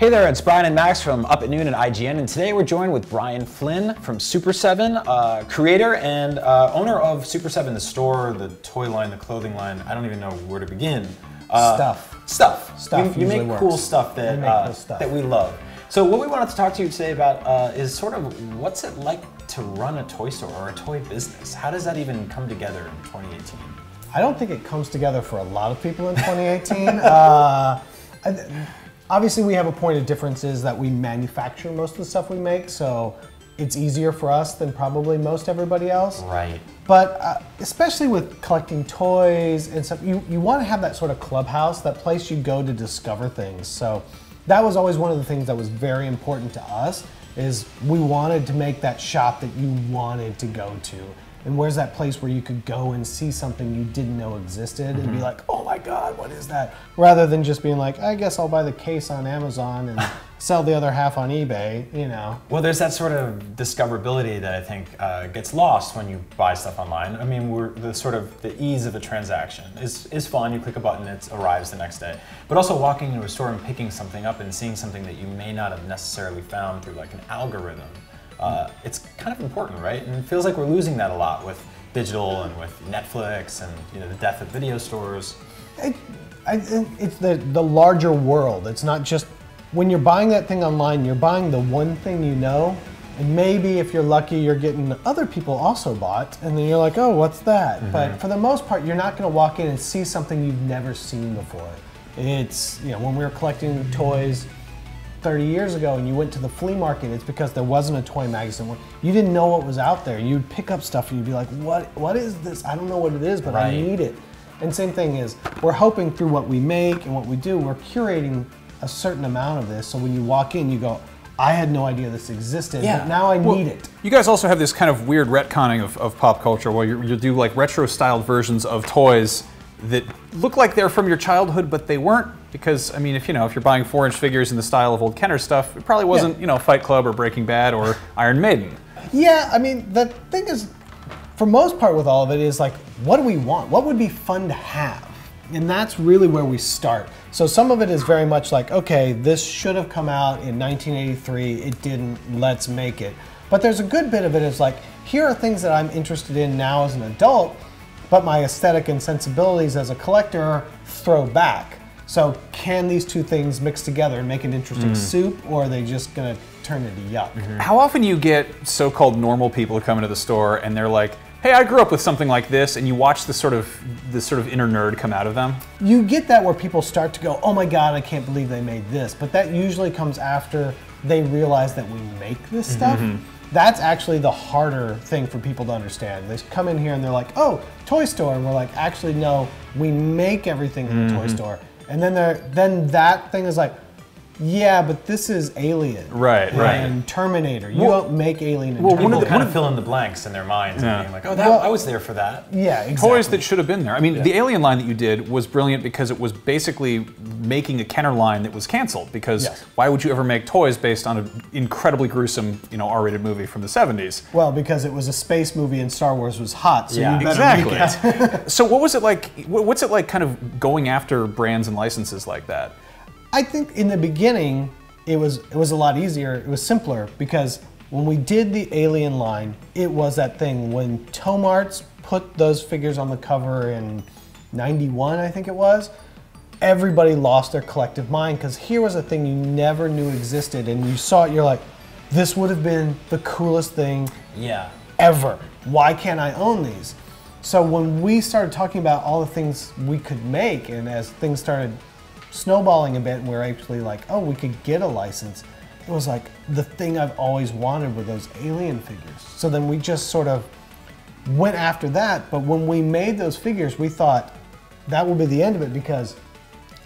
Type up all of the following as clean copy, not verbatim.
Hey there, it's Brian and Max from Up at Noon and IGN, and today we're joined with Brian Flynn from Super 7, creator and owner of Super 7, the store, the toy line, the clothing line. I don't even know where to begin. Stuff. You make cool stuff that we love. So what we wanted to talk to you today about is sort of what's it like to run a toy store or a toy business? How does that even come together in 2018? I don't think it comes together for a lot of people in 2018. Obviously, we have a point of difference is that we manufacture most of the stuff we make, so it's easier for us than probably most everybody else. Right. But especially with collecting toys and stuff, you want to have that sort of clubhouse, that place you go to discover things. So that was always one of the things that was very important to us, is we wanted to make that shop that you wanted to go to. And where's that place where you could go and see something you didn't know existed and be like, oh my God, what is that? Rather than just being like, I guess I'll buy the case on Amazon and sell the other half on eBay, you know. Well, there's that sort of discoverability that I think gets lost when you buy stuff online. I mean, the ease of a transaction is fun. You click a button, it arrives the next day. But also walking into a store and picking something up and seeing something that you may not have necessarily found through like an algorithm. It's kind of important, right? And it feels like we're losing that a lot with digital and with Netflix and the death of video stores. It's the larger world. It's not just, when you're buying that thing online, you're buying the one thing you know, and maybe if you're lucky, you're getting other people also bought, and then you're like, oh, what's that? But for the most part, you're not gonna walk in and see something you've never seen before. It's, when we were collecting toys 30 years ago and you went to the flea market, it's because there wasn't a toy magazine. You didn't know what was out there. You'd pick up stuff and you'd be like, what is this? I don't know what it is, but I need it. And same thing is, we're hoping through what we make and what we do, we're curating a certain amount of this, so when you walk in, you go, I had no idea this existed, but now I need it. You guys also have this kind of weird retconning of pop culture where you do like retro-styled versions of toys that look like they're from your childhood, but they weren't, because I mean, if you're buying 4-inch figures in the style of old Kenner stuff, it probably wasn't Fight Club or Breaking Bad or Iron Maiden. Yeah, I mean, the thing is, for most part with all of it is like, what do we want? What would be fun to have? And that's really where we start. So some of it is very much like, okay, this should have come out in 1983, it didn't, let's make it. But there's a good bit of it is like, here are things that I'm interested in now as an adult, but my aesthetic and sensibilities as a collector throw back. So can these two things mix together and make an interesting soup, or are they just gonna turn into yuck? How often you get so-called normal people who come into the store and they're like, hey, I grew up with something like this, and you watch this sort of inner nerd come out of them? You get that where people start to go, oh my God, I can't believe they made this. But that usually comes after they realize that we make this stuff. That's actually the harder thing for people to understand. They come in here and they're like, oh, toy store. And we're like, actually, no, we make everything in the toy store. And then that thing is like, yeah, but this is Alien. And Terminator. You don't make Alien and Terminator. People kind of fill in the blanks in their minds and being like, oh, I was there for that. Yeah, exactly. Toys that should have been there. I mean, the Alien line that you did was brilliant because it was basically making a Kenner line that was canceled, because why would you ever make toys based on an incredibly gruesome, R-rated movie from the 70s? Well, because it was a space movie and Star Wars was hot, so you better make it. So what was it like, what's it like kind of going after brands and licenses like that? I think in the beginning, it was a lot easier, it was simpler, because when we did the Alien line, it was that thing when Tomarts put those figures on the cover in '91, I think it was, everybody lost their collective mind, because here was a thing you never knew existed, and you saw it, you're like, this would have been the coolest thing ever. Why can't I own these? So when we started talking about all the things we could make, and as things started snowballing a bit, and we were actually like, oh, we could get a license. It was like the thing I've always wanted were those Alien figures. So then we just sort of went after that, but when we made those figures, we thought that will be the end of it, because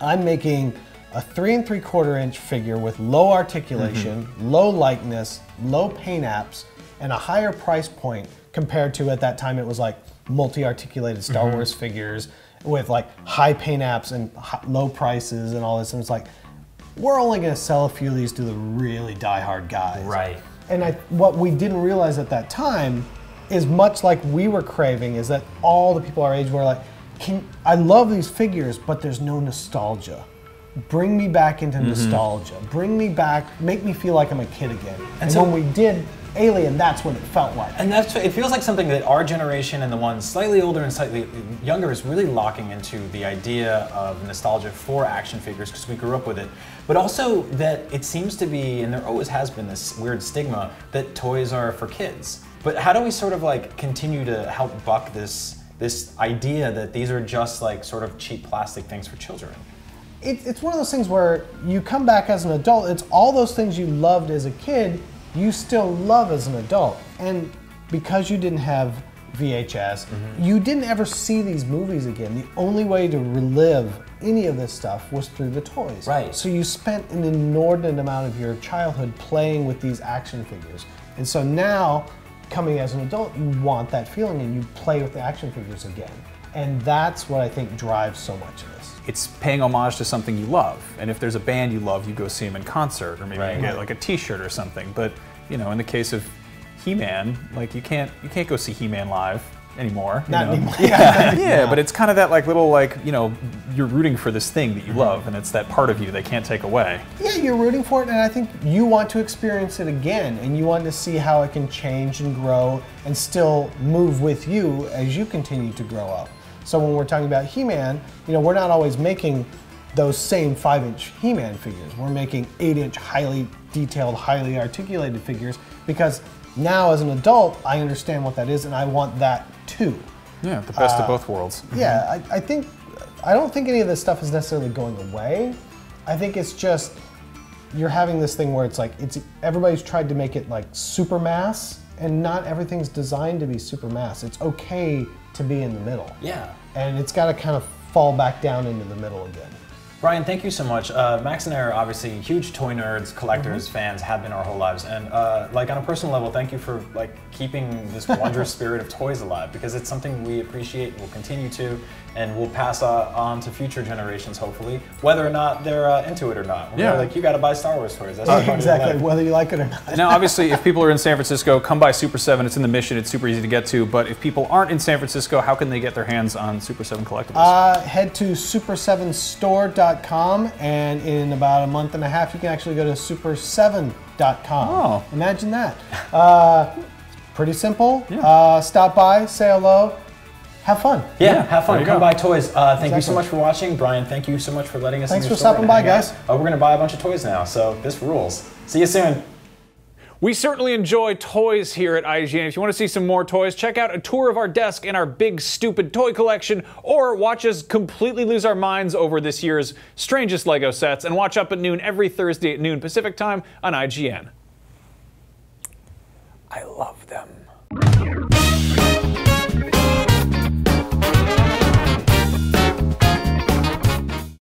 I'm making a 3 3/4 inch figure with low articulation, low lightness, low paint apps, and a higher price point compared to, at that time, it was like multi-articulated Star Wars figures with like high paint apps and low prices and all this, and it's like, we're only gonna sell a few of these to the really diehard guys. Right. And what we didn't realize at that time is, much like we were craving, is that all the people our age were like, I love these figures, but there's no nostalgia. bring me back into nostalgia, bring me back, make me feel like I'm a kid again. And so when we did Alien, that's what it felt like. And it feels like something that our generation and the ones slightly older and slightly younger is really locking into the idea of nostalgia for action figures because we grew up with it. But also that it seems to be, and there always has been this weird stigma, that toys are for kids. But how do we sort of like continue to help buck this idea that these are just like sort of cheap plastic things for children? It's one of those things where you come back as an adult, it's all those things you loved as a kid, you still love as an adult. And because you didn't have VHS, you didn't ever see these movies again. The only way to relive any of this stuff was through the toys. Right. So you spent an inordinate amount of your childhood playing with these action figures. And so now, coming as an adult, you want that feeling and you play with the action figures again. And that's what I think drives so much of this. It's paying homage to something you love, and if there's a band you love, you go see them in concert, or maybe you get like a T-shirt or something. But you know, in the case of He-Man, like you can't go see He-Man live anymore. Not anymore. Yeah, but it's kind of that like little like you're rooting for this thing that you love, and it's that part of you they can't take away. Yeah, you're rooting for it, and I think you want to experience it again, and you want to see how it can change and grow and still move with you as you continue to grow up. So when we're talking about He-Man, we're not always making those same 5-inch He-Man figures. We're making 8-inch, highly detailed, highly articulated figures because now as an adult, I understand what that is and I want that too. Yeah, the best of both worlds. Yeah, I don't think any of this stuff is necessarily going away. I think it's just, you're having this thing where it's like, everybody's tried to make it like super mass, and not everything's designed to be super mass. It's okay to be in the middle. Yeah. And it's got to kind of fall back down into the middle again. Brian, thank you so much. Max and I are obviously huge toy nerds, collectors, fans, have been our whole lives. And like on a personal level, thank you for like keeping this wondrous spirit of toys alive, because it's something we appreciate and will continue to, and we'll pass on to future generations, hopefully, whether or not they're into it or not. We're like, you got to buy Star Wars toys. That's exactly, whether you like it or not. Now, obviously, if people are in San Francisco, come by Super 7. It's in the Mission. It's super easy to get to. But if people aren't in San Francisco, how can they get their hands on Super 7 collectibles? Head to super7store.com, and in about a month and a half, you can actually go to super7.com. Oh. Imagine that. Pretty simple. Yeah. Stop by, say hello. Have fun. Yeah, have fun. Come buy toys. Thank you so much for watching. Brian, thank you so much for letting us in your store. Thanks for stopping by, guys. We're going to buy a bunch of toys now, so this rules. See you soon. We certainly enjoy toys here at IGN. If you want to see some more toys, check out a tour of our desk and our big, stupid toy collection, or watch us completely lose our minds over this year's strangest LEGO sets, and watch Up at Noon every Thursday at noon Pacific time on IGN. I love